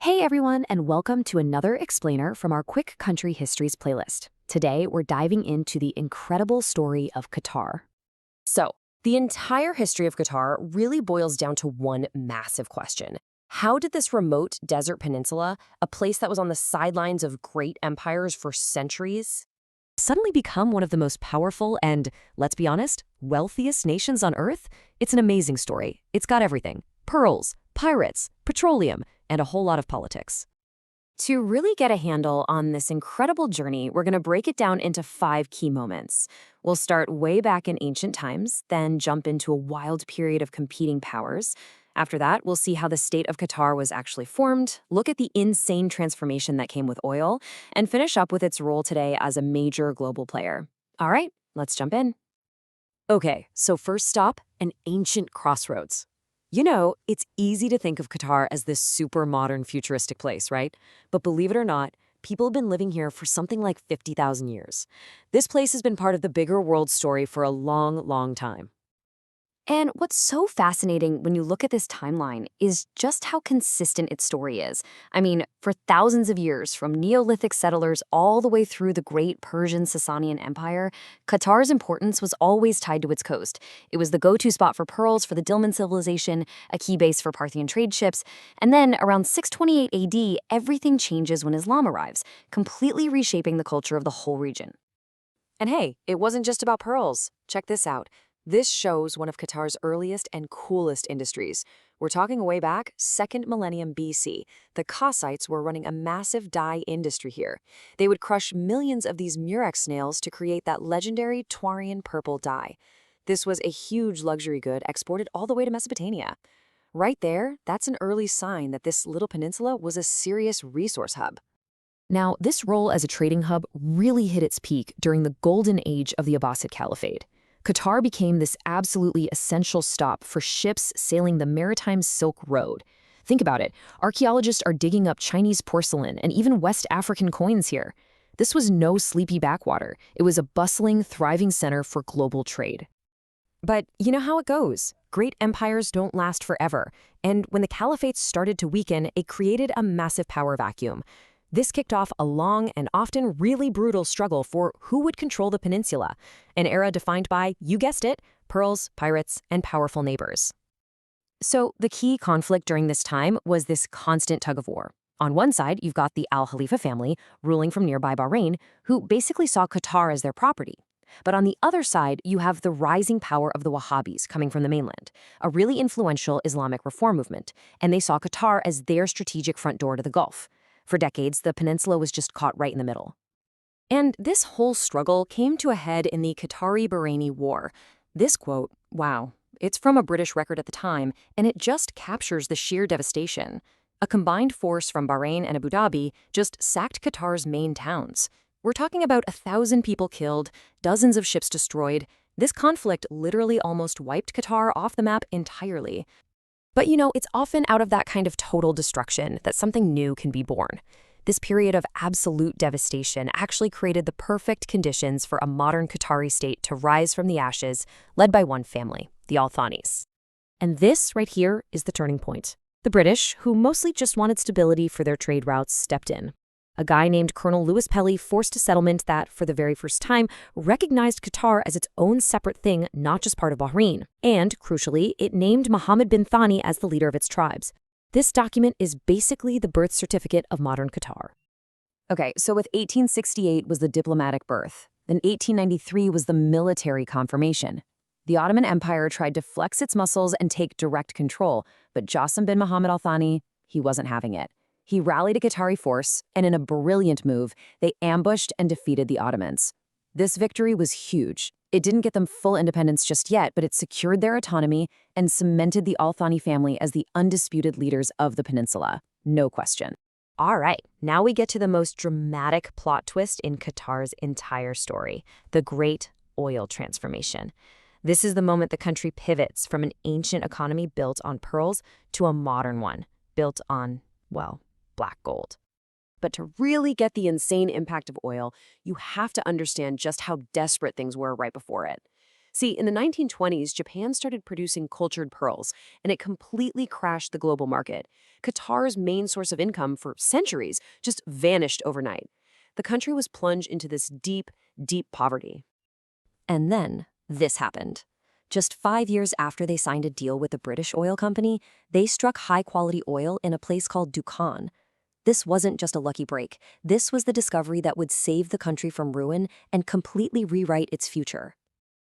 Hey everyone, and welcome to another explainer from our Quick Country Histories playlist. Today, we're diving into the incredible story of Qatar. So, the entire history of Qatar really boils down to one massive question. How did this remote desert peninsula, a place that was on the sidelines of great empires for centuries, Suddenly become one of the most powerful and, let's be honest, wealthiest nations on Earth? It's an amazing story. It's got everything: pearls, pirates, petroleum, and a whole lot of politics. To really get a handle on this incredible journey, we're going to break it down into 5 key moments. We'll start way back in ancient times, then jump into a wild period of competing powers. After that, we'll see how the state of Qatar was actually formed, look at the insane transformation that came with oil, and finish up with its role today as a major global player. All right, let's jump in. Okay, so first stop, an ancient crossroads. It's easy to think of Qatar as this super modern futuristic place, right? But believe it or not, people have been living here for something like 50,000 years. This place has been part of the bigger world story for a long, long time. And what's so fascinating when you look at this timeline is just how consistent its story is. I mean, for thousands of years, from Neolithic settlers all the way through the great Persian Sasanian Empire, Qatar's importance was always tied to its coast. It was the go-to spot for pearls for the Dilmun civilization, a key base for Parthian trade ships, and then around 628 AD, everything changes when Islam arrives, completely reshaping the culture of the whole region. And hey, it wasn't just about pearls. Check this out. This shows one of Qatar's earliest and coolest industries. We're talking way back, 2nd millennium BC. The Cossacks were running a massive dye industry here. They would crush millions of these murex snails to create that legendary Taurian purple dye. This was a huge luxury good exported all the way to Mesopotamia. Right there, that's an early sign that this little peninsula was a serious resource hub. Now, this role as a trading hub really hit its peak during the golden age of the Abbasid Caliphate. Qatar became this absolutely essential stop for ships sailing the maritime Silk Road. Think about it. Archaeologists are digging up Chinese porcelain and even West African coins here. This was no sleepy backwater. It was a bustling, thriving center for global trade. But you know how it goes. Great empires don't last forever. And when the caliphates started to weaken, it created a massive power vacuum. This kicked off a long and often really brutal struggle for who would control the peninsula, an era defined by, you guessed it, pearls, pirates, and powerful neighbors. So the key conflict during this time was this constant tug of war. On one side, you've got the Al Khalifa family, ruling from nearby Bahrain, who basically saw Qatar as their property. But on the other side, you have the rising power of the Wahhabis coming from the mainland, a really influential Islamic reform movement, and they saw Qatar as their strategic front door to the Gulf. For decades, the peninsula was just caught right in the middle. And this whole struggle came to a head in the Qatari-Bahraini War. This quote, wow, it's from a British record at the time, and it just captures the sheer devastation. A combined force from Bahrain and Abu Dhabi just sacked Qatar's main towns. We're talking about 1,000 people killed, dozens of ships destroyed. This conflict literally almost wiped Qatar off the map entirely. But it's often out of that kind of total destruction that something new can be born. This period of absolute devastation actually created the perfect conditions for a modern Qatari state to rise from the ashes, led by one family, the Al Thanis. And this right here is the turning point. The British, who mostly just wanted stability for their trade routes, stepped in. A guy named Colonel Louis Pelly forced a settlement that, for the very first time, recognized Qatar as its own separate thing, not just part of Bahrain. And, crucially, it named Mohammed bin Thani as the leader of its tribes. This document is basically the birth certificate of modern Qatar. Okay, so with 1868 was the diplomatic birth. Then 1893 was the military confirmation. The Ottoman Empire tried to flex its muscles and take direct control, but Jassim bin Mohammed Al Thani, he wasn't having it. He rallied a Qatari force, and in a brilliant move, they ambushed and defeated the Ottomans. This victory was huge. It didn't get them full independence just yet, but it secured their autonomy and cemented the Al Thani family as the undisputed leaders of the peninsula. No question. All right, now we get to the most dramatic plot twist in Qatar's entire story, the Great Oil Transformation. This is the moment the country pivots from an ancient economy built on pearls to a modern one, built on, well, black gold. But to really get the insane impact of oil, you have to understand just how desperate things were right before it. See, in the 1920s, Japan started producing cultured pearls, and it completely crashed the global market. Qatar's main source of income for centuries just vanished overnight. The country was plunged into this deep, deep poverty. And then this happened. Just 5 years after they signed a deal with the British oil company, they struck high-quality oil in a place called Dukhan. This wasn't just a lucky break. This was the discovery that would save the country from ruin and completely rewrite its future.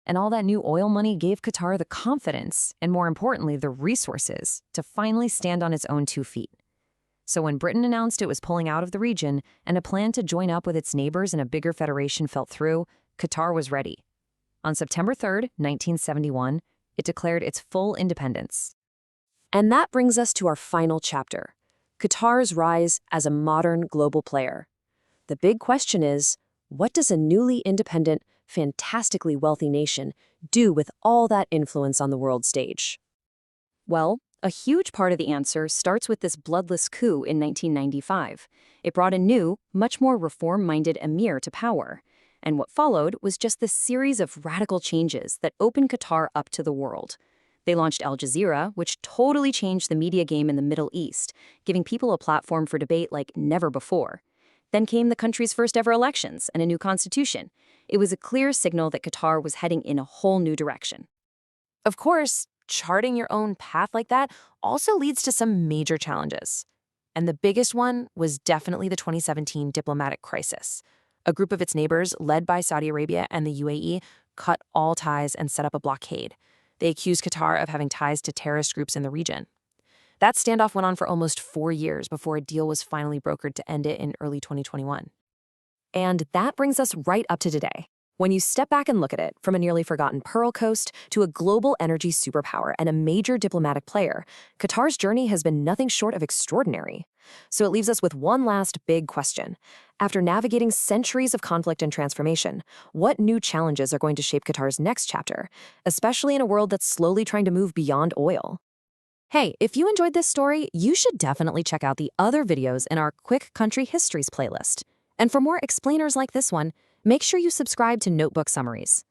And all that new oil money gave Qatar the confidence, and more importantly, the resources, to finally stand on its own 2 feet. So when Britain announced it was pulling out of the region and a plan to join up with its neighbors in a bigger federation fell through, Qatar was ready. On September 3rd, 1971, it declared its full independence. And that brings us to our final chapter, Qatar's rise as a modern global player. The big question is, what does a newly independent, fantastically wealthy nation do with all that influence on the world stage? Well, a huge part of the answer starts with this bloodless coup in 1995. It brought a new, much more reform-minded emir to power. And what followed was just this series of radical changes that opened Qatar up to the world. They launched Al Jazeera, which totally changed the media game in the Middle East, giving people a platform for debate like never before. Then came the country's first ever elections and a new constitution. It was a clear signal that Qatar was heading in a whole new direction. Of course, charting your own path like that also leads to some major challenges. And the biggest one was definitely the 2017 diplomatic crisis. A group of its neighbors, led by Saudi Arabia and the UAE, cut all ties and set up a blockade. They accused Qatar of having ties to terrorist groups in the region. That standoff went on for almost 4 years before a deal was finally brokered to end it in early 2021. And that brings us right up to today. When you step back and look at it, from a nearly forgotten Pearl Coast to a global energy superpower and a major diplomatic player, Qatar's journey has been nothing short of extraordinary. So it leaves us with one last big question. After navigating centuries of conflict and transformation, what new challenges are going to shape Qatar's next chapter, especially in a world that's slowly trying to move beyond oil? Hey, if you enjoyed this story, you should definitely check out the other videos in our Quick Country Histories playlist. And for more explainers like this one, make sure you subscribe to Notebook Summaries.